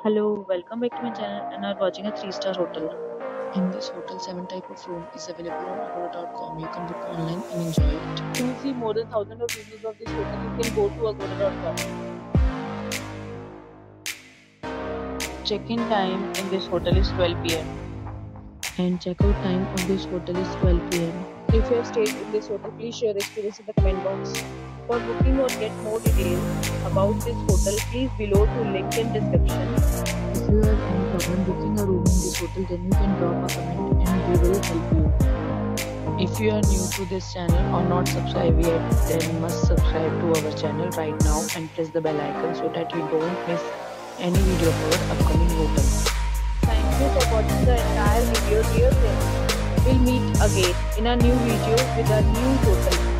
Hello, welcome back to my channel and are watching a 3-star hotel. In this hotel, 7 type of room is available on agoda.com. You can book online and enjoy it. To see more than thousands of reviews of this hotel, you can go to agoda.com. Check-in time in this hotel is 12 p.m. And checkout time of this hotel is 12 p.m. If you have stayed in this hotel, please share your experience in the comment box. For booking or get more details about this hotel, please below to link in description. If you have any problem booking a room in this hotel, then you can drop a comment and we will help you. If you are new to this channel or not subscribed yet, then must subscribe to our channel right now and press the bell icon so that you don't miss any video of our upcoming hotel. Thank you for watching the entire video, dear friends. We'll meet again in a new video with a new hotel.